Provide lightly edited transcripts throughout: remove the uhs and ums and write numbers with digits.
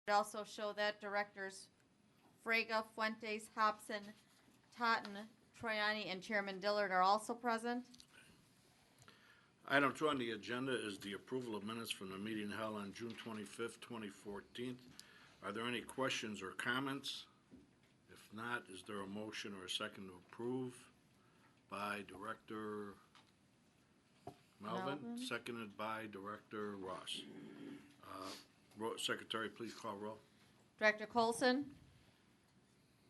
Also show that directors Frega, Fuentes, Hobson, Totten, Troyani, and Chairman Dillard are also present. Item 2 on the agenda is the approval of minutes from the meeting held on June 25th, 2014. Are there any questions or comments? If not, is there a motion or a second to approve by Director Melvin. Seconded by Director Ross. Secretary, please call roll. Director Colson?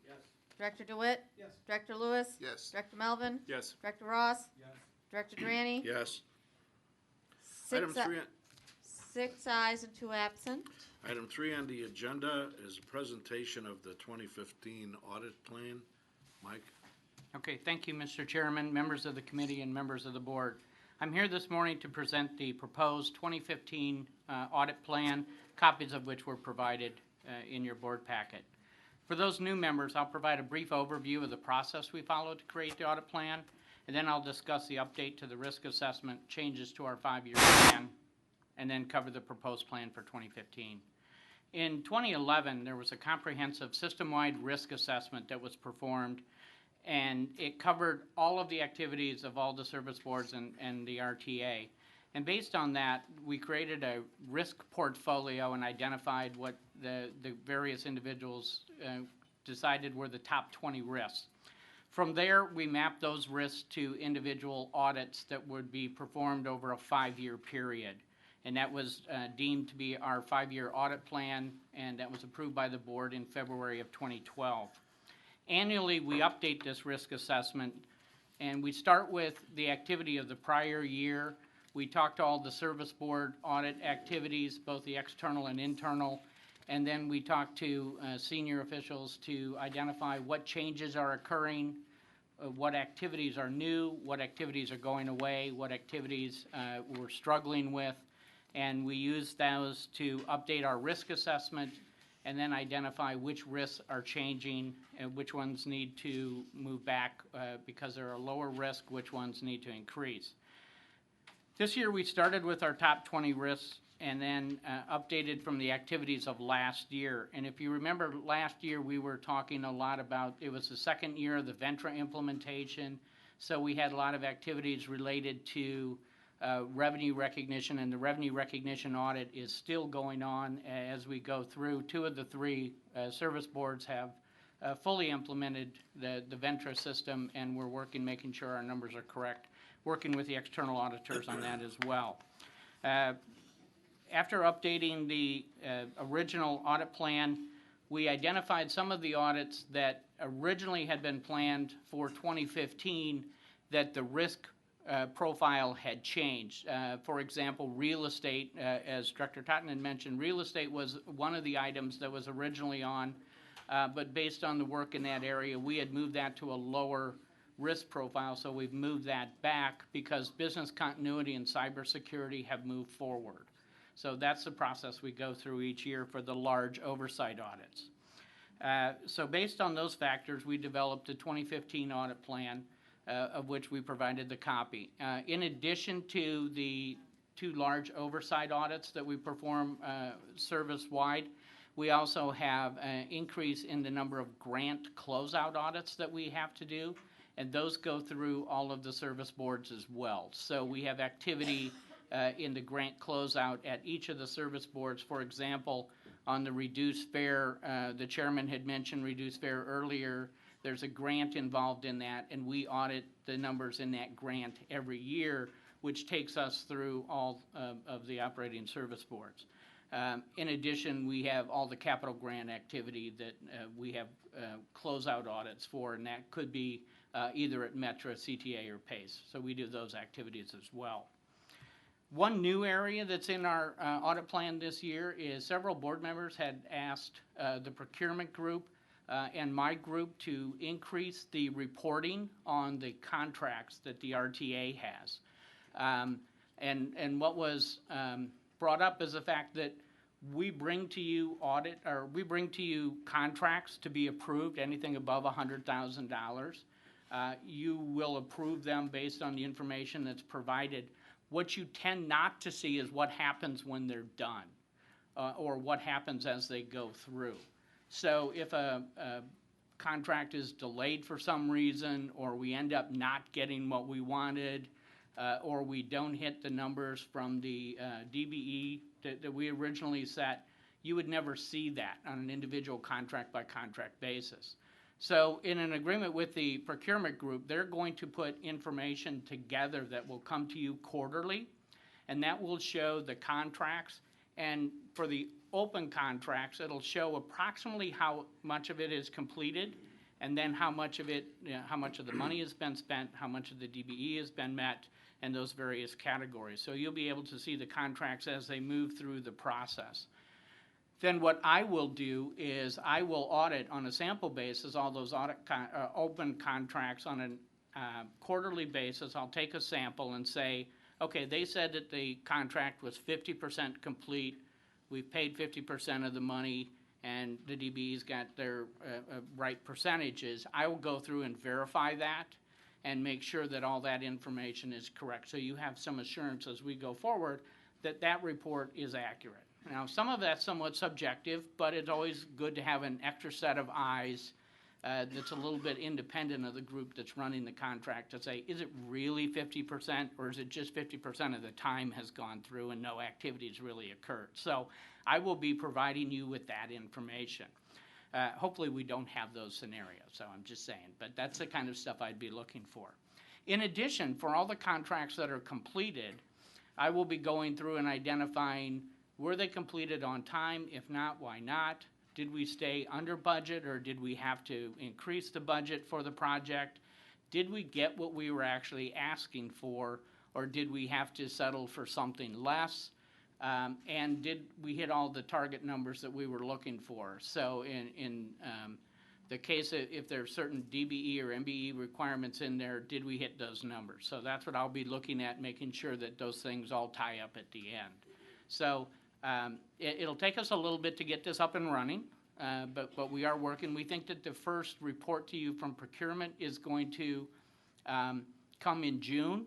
Yes. Director DeWitt? Yes. Director Lewis? Yes. Director Melvin? Yes. Director Ross? Yes. Director Drani? Yes. Six ayes and 2 absent. Item 3 on the agenda is a presentation of the 2015 audit plan. Mike? Okay, thank you, Mr. Chairman, members of the committee, and members of the board. I'm here this morning to present the proposed 2015 audit plan, copies of which were provided in your board packet. For those new members, I'll provide a brief overview of the process we followed to create the audit plan, and then I'll discuss the update to the risk assessment, changes to our 5-year plan, and then cover the proposed plan for 2015. In 2011, there was a comprehensive system-wide risk assessment that was performed, and it covered all of the activities of all the service boards and the RTA. And based on that, we created a risk portfolio and identified what the various individuals decided were the top 20 risks. From there, we mapped those risks to individual audits that would be performed over a 5-year period. And that was deemed to be our 5-year audit plan, and that was approved by the board in February of 2012. Annually, we update this risk assessment, and we start with the activity of the prior year. We talk to all the service board audit activities, both the external and internal, and then we talk to senior officials to identify what changes are occurring, what activities are new, what activities are going away, what activities we're struggling with, and we use those to update our risk assessment and then identify which risks are changing and which ones need to move back because they're a lower risk, which ones need to increase. This year we started with our top 20 risks and then updated from the activities of last year. And if you remember last year we were talking a lot about, it was the second year of the Ventra implementation, so we had a lot of activities related to revenue recognition, and the revenue recognition audit is still going on as we go through. 2 of the 3 service boards have fully implemented the Ventra system, and we're working, making sure our numbers are correct, working with the external auditors on that as well. After updating the original audit plan, we identified some of the audits that originally had been planned for 2015 that the risk profile had changed. For example, real estate, as Director Totten had mentioned, real estate was one of the items that was originally on, but based on the work in that area, we had moved that to a lower risk profile, so we've moved that back because business continuity and cybersecurity have moved forward. So that's the process we go through each year for the large oversight audits. So based on those factors, we developed a 2015 audit plan of which we provided the copy. In addition to the 2 large oversight audits that we perform service-wide, we also have an increase in the number of grant closeout audits that we have to do, and those go through all of the service boards as well. So we have activity in the grant closeout at each of the service boards. For example, on the reduced fare, the chairman had mentioned reduced fare earlier. There's a grant involved in that, and we audit the numbers in that grant every year, which takes us through all of the operating service boards. In addition, we have all the capital grant activity that we have closeout audits for, and that could be either at Metra, CTA, or PACE. So we do those activities as well. One new area that's in our audit plan this year is several board members had asked the procurement group and my group to increase the reporting on the contracts that the RTA has. And what was brought up is the fact that we bring to you contracts to be approved, anything above $100,000. You will approve them based on the information that's provided. What you tend not to see is what happens when they're done. or what happens as they go through. So if a contract is delayed for some reason, or we end up not getting what we wanted, or we don't hit the numbers from the DBE that we originally set, you would never see that on an individual contract by contract basis. So in an agreement with the procurement group, they're going to put information together that will come to you quarterly, and that will show the contracts. And for the open contracts, it'll show approximately how much of it is completed, and then how much of it, how much of the money has been spent, how much of the DBE has been met, and those various categories. So you'll be able to see the contracts as they move through the process. Then what I will do is I will audit on a sample basis all those open contracts on a quarterly basis. I'll take a sample and say, okay, they said that the contract was 50% complete. We've paid 50% of the money, and the DBE's got their right percentages. I will go through and verify that and make sure that all that information is correct. So you have some assurance as we go forward that that report is accurate. Now, some of that's somewhat subjective, but it's always good to have an extra set of eyes that's a little bit independent of the group that's running the contract to say, is it really 50%, or is it just 50% of the time has gone through and no activities really occurred? So I will be providing you with that information. Hopefully we don't have those scenarios, so I'm just saying, but that's the kind of stuff I'd be looking for. In addition, for all the contracts that are completed, I will be going through and identifying, were they completed on time? If not, why not? Did we stay under budget, or did we have to increase the budget for the project? Did we get what we were actually asking for, or did we have to settle for something less? And did we hit all the target numbers that we were looking for? So in the case of if there are certain DBE or MBE requirements in there, did we hit those numbers? So that's what I'll be looking at, making sure that those things all tie up at the end. So it'll take us a little bit to get this up and running, but we are working. We think that the first report to you from procurement is going to come in June,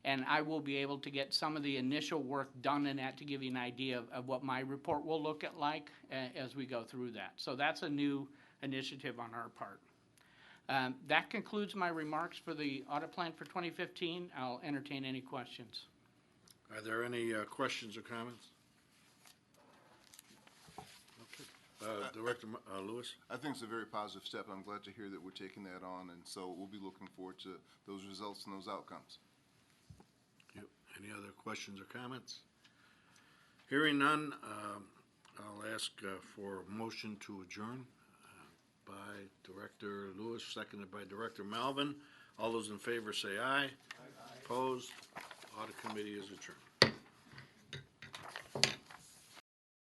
and I will be able to get some of the initial work done in that to give you an idea of what my report will look at like as we go through that. So that's a new initiative on our part. That concludes my remarks for the audit plan for 2015. I'll entertain any questions. Are there any questions or comments? Okay. Director Lewis? I think it's a very positive step. I'm glad to hear that we're taking that on, and so we'll be looking forward to those results and those outcomes. Yep. Any other questions or comments? Hearing none, I'll ask for a motion to adjourn by Director Lewis, seconded by Director Melvin. All those in favor say aye. Aye. Opposed? Audit Committee is adjourned.